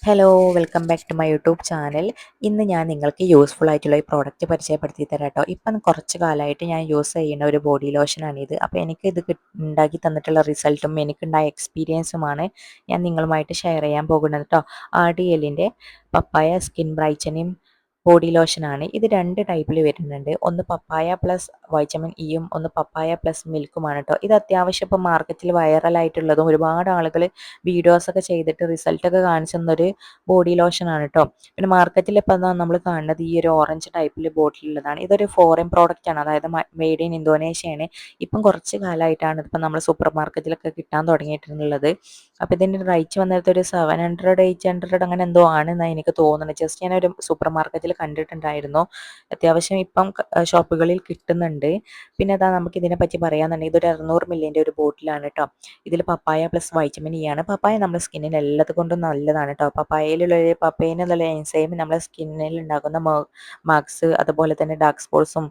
Hello welcome back to my YouTube channel. ഇന്ന് ഞാൻ നിങ്ങൾക്ക് യൂസ്ഫുൾ ആയിട്ടുള്ള ഈ പ്രോഡക്റ്റ് പരിചയപ്പെടുത്തി തരാം കേട്ടോ. ഇപ്പം കുറച്ച് കാലമായിട്ട് ഞാൻ യൂസ് ചെയ്യുന്ന ഒരു ബോഡി ലോഷനാണിത്. അപ്പോൾ എനിക്കിത് ഉണ്ടാക്കി തന്നിട്ടുള്ള റിസൾട്ടും എനിക്കുണ്ടായ എക്സ്പീരിയൻസുമാണ് ഞാൻ നിങ്ങളുമായിട്ട് ഷെയർ ചെയ്യാൻ പോകുന്നത് കേട്ടോ. RDLൻ്റെ പപ്പായ സ്കിൻ ബ്രൈറ്റനിങ് ബോഡി ലോഷനാണ്. ഇത് രണ്ട് ടൈപ്പിൽ വരുന്നുണ്ട്. ഒന്ന് പപ്പായ പ്ലസ് വൈറ്റമിൻ ഇയും ഒന്ന് പപ്പായ പ്ലസ് മിൽക്കുമാണ് കേട്ടോ. ഇത് അത്യാവശ്യം ഇപ്പോൾ മാർക്കറ്റിൽ വൈറലായിട്ടുള്ളതും ഒരുപാട് ആളുകൾ വീഡിയോസൊക്കെ ചെയ്തിട്ട് റിസൾട്ടൊക്കെ കാണിച്ചു തന്നൊരു ബോഡി ലോഷനാണ് കേട്ടോ. പിന്നെ മാർക്കറ്റിൽ ഇപ്പോൾ നമ്മൾ കാണുന്നത് ഈ ഒരു ഓറഞ്ച് ടൈപ്പിൽ ബോട്ടിലുള്ളതാണ്. ഇതൊരു ഫോറിൻ പ്രോഡക്റ്റ് ആണ്, അതായത് മെയ്ഡ് ഇൻ ഇന്തോനേഷ്യയാണ്. ഇപ്പം കുറച്ച് കാലമായിട്ടാണ് ഇപ്പം നമ്മൾ സൂപ്പർ മാർക്കറ്റിലൊക്കെ കിട്ടാൻ തുടങ്ങിയിട്ടുള്ളത്. അപ്പോൾ ഇതിൻ്റെ റേറ്റ് വന്നിട്ട് ഒരു 700 800 അങ്ങനെ എന്തോ ആണെന്നാണ് എനിക്ക് തോന്നുന്നത്. ജസ്റ്റ് ഞാനൊരു സൂപ്പർ മാർക്കറ്റിൽ കണ്ടിട്ടുണ്ടായിരുന്നു. അത്യാവശ്യം ഇപ്പം ഷോപ്പുകളിൽ കിട്ടുന്നുണ്ട്. പിന്നെ അതാ നമുക്ക് ഇതിനെ പറ്റി പറയാന്നുണ്ടെങ്കിൽ ഇതൊരു 600 മില്ലിൻ്റെ ഒരു ബോട്ടിലാണ് കേട്ടോ. ഇതിൽ പപ്പായ പ്ലസ് വൈറ്റമിൻ ഇ ആണ്. പപ്പായ നമ്മുടെ സ്കിന്നിന് എല്ലാത് കൊണ്ടും നല്ലതാണ് കേട്ടോ. പപ്പയിലുള്ള എൻസൈം നമ്മുടെ സ്കിന്നിൽ ഉണ്ടാക്കുന്ന മാർക്സ്, അതുപോലെ തന്നെ ഡാർക്ക് സ്പോട്ട്സും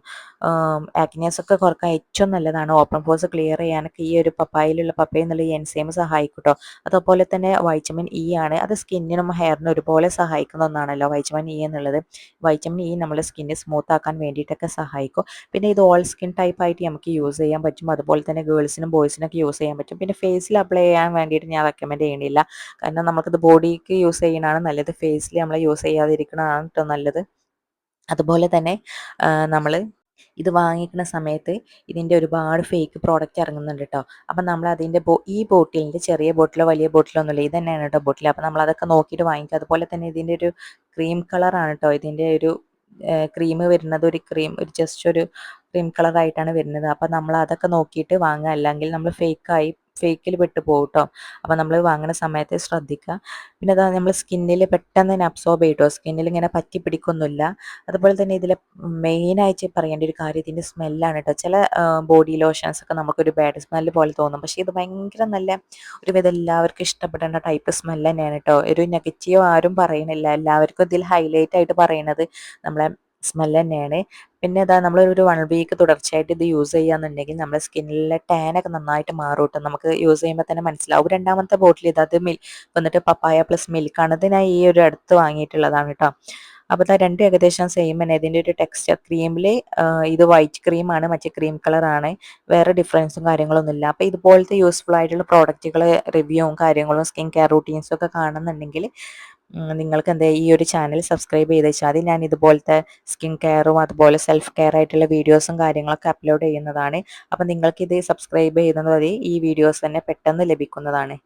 ആക്നിയസ് ഒക്കെ കുറക്കാൻ ഏറ്റവും നല്ലതാണ്. ഓപ്പൺ പോർസ് ക്ലിയർ ചെയ്യാനൊക്കെ ഈ ഒരു പപ്പായ എന്നുള്ള ഈ എൻസൈം സഹായിക്കും കേട്ടോ. അതുപോലെ തന്നെ വൈറ്റമിൻ ഇ ആണ്. അത് സ്കിന്നിനും ഹെയറിനും ഒരുപോലെ സഹായിക്കുന്ന ഒന്നാണല്ലോ വൈറ്റമിൻ ഇ എന്നുള്ളത്. വൈറ്റമിൻ ഇ നമ്മുടെ സ്കിന്ന് സ്മൂത്ത് ആക്കാൻ വേണ്ടിയിട്ടൊക്കെ സഹായിക്കും. പിന്നെ ഇത് ഓൾ സ്കിൻ ടൈപ്പ് ആയിട്ട് നമുക്ക് യൂസ് ചെയ്യാൻ പറ്റും. അതുപോലെ തന്നെ ഗേൾസിനും ബോയ്സിനൊക്കെ യൂസ് ചെയ്യാൻ പറ്റും. പിന്നെ ഫേസിൽ അപ്ലൈ ചെയ്യാൻ വേണ്ടിയിട്ട് ഞാൻ റെക്കമെൻഡ് ചെയ്യണില്ല. കാരണം നമുക്കിത് ബോഡിക്ക് യൂസ് ചെയ്യുന്നതാണ് നല്ലത്. ഫേസിൽ നമ്മൾ യൂസ് ചെയ്യാതിരിക്കുന്നതാണ് കേട്ടോ നല്ലത്. അതുപോലെ തന്നെ നമ്മൾ ഇത് വാങ്ങിക്കുന്ന സമയത്ത് ഇതിൻ്റെ ഒരുപാട് ഫേക്ക് പ്രോഡക്റ്റ് ഇറങ്ങുന്നുണ്ട് കേട്ടോ. അപ്പം നമ്മൾ അതിൻ്റെ ഈ ബോട്ടിലിൻ്റെ ചെറിയ ബോട്ടിലോ വലിയ ബോട്ടിലോ ഒന്നുമില്ല, ഇത് തന്നെയാണ് കേട്ടോ ബോട്ടിൽ. അപ്പം നമ്മൾ അതൊക്കെ നോക്കിയിട്ട് വാങ്ങിക്കുക. അതുപോലെ തന്നെ ഇതിൻ്റെ ഒരു ക്രീം കളറാണ് കേട്ടോ. ഇതിൻ്റെ ഒരു ക്രീം വരുന്നത് ഒരു ജസ്റ്റ് ഒരു ക്രീം കളറായിട്ടാണ് വരുന്നത്. അപ്പം നമ്മൾ അതൊക്കെ നോക്കിയിട്ട് വാങ്ങുക, അല്ലെങ്കിൽ നമ്മൾ ഫേക്കിൽ പെട്ട് പോകും കേട്ടോ. അപ്പം നമ്മൾ വാങ്ങുന്ന സമയത്ത് ശ്രദ്ധിക്കുക. പിന്നെ അതാ നമ്മൾ സ്കിന്നിൽ പെട്ടെന്ന് തന്നെ അബ്സോർബ് ചെയ്യും കേട്ടോ. സ്കിന്നിൽ ഇങ്ങനെ പറ്റി പിടിക്കൊന്നുമില്ല. അതുപോലെ തന്നെ ഇതിൽ മെയിനായിട്ട് പറയേണ്ട ഒരു കാര്യം ഇതിൻ്റെ സ്മെല്ലാണ് കേട്ടോ. ചില ബോഡി ലോഷൻസ് ഒക്കെ നമുക്കൊരു ബാഡ് സ്മെല്ല് പോലെ തോന്നും, പക്ഷേ ഇത് ഭയങ്കര നല്ല ഒരുവിധം എല്ലാവർക്കും ഇഷ്ടപ്പെടേണ്ട ടൈപ്പ് സ്മെല്ല് തന്നെയാണ് കേട്ടോ. ഒരു നെഗറ്റീവ് ആരും പറയണില്ല. എല്ലാവർക്കും ഇതിൽ ഹൈലൈറ്റ് ആയിട്ട് പറയുന്നത് നമ്മളെ സ്മെല്ല് തന്നെയാണ്. പിന്നെ ഇതാ നമ്മൾ ഒരു 1 വീക്ക് തുടർച്ചയായിട്ട് ഇത് യൂസ് ചെയ്യാന്നുണ്ടെങ്കിൽ നമ്മുടെ സ്കിന്നിലെ ടാനൊക്കെ നന്നായിട്ട് മാറും കേട്ടോ. നമുക്ക് യൂസ് ചെയ്യുമ്പോൾ തന്നെ മനസ്സിലാവും. രണ്ടാമത്തെ ബോട്ടിൽ ഇത് വന്നിട്ട് പപ്പായ പ്ലസ് മിൽക്കാണ്. ഇത് ഞാൻ ഈ ഒരു അടുത്ത് വാങ്ങിയിട്ടുള്ളതാണ് കേട്ടോ. അപ്പോൾ ഇതാ രണ്ടും ഏകദേശം സെയിം തന്നെ. ഇതിൻ്റെ ഒരു ടെക്സ്ചർ ക്രീമിൽ ഇത് വൈറ്റ് ക്രീമാണ്, മറ്റേ ക്രീം കളറാണ്. വേറെ ഡിഫറൻസും കാര്യങ്ങളൊന്നുമില്ല. അപ്പോൾ ഇതുപോലത്തെ യൂസ്ഫുൾ ആയിട്ടുള്ള പ്രോഡക്റ്റുകൾ റിവ്യൂവും കാര്യങ്ങളും സ്കിൻ കെയർ റൂട്ടീൻസും ഒക്കെ കാണുന്നുണ്ടെങ്കിൽ നിങ്ങൾക്ക് എന്താ ഈ ഒരു ചാനൽ സബ്സ്ക്രൈബ് ചെയ്ത് വെച്ചാൽ മതി. ഞാൻ ഇതുപോലത്തെ സ്കിൻ കെയറും അതുപോലെ സെൽഫ് കെയർ ആയിട്ടുള്ള വീഡിയോസും കാര്യങ്ങളൊക്കെ അപ്ലോഡ് ചെയ്യുന്നതാണ്. അപ്പോൾ നിങ്ങൾക്ക് ഇത് സബ്സ്ക്രൈബ് ചെയ്യുന്നത് വഴി ഈ വീഡിയോസ് തന്നെ പെട്ടെന്ന് ലഭിക്കുന്നതാണ്.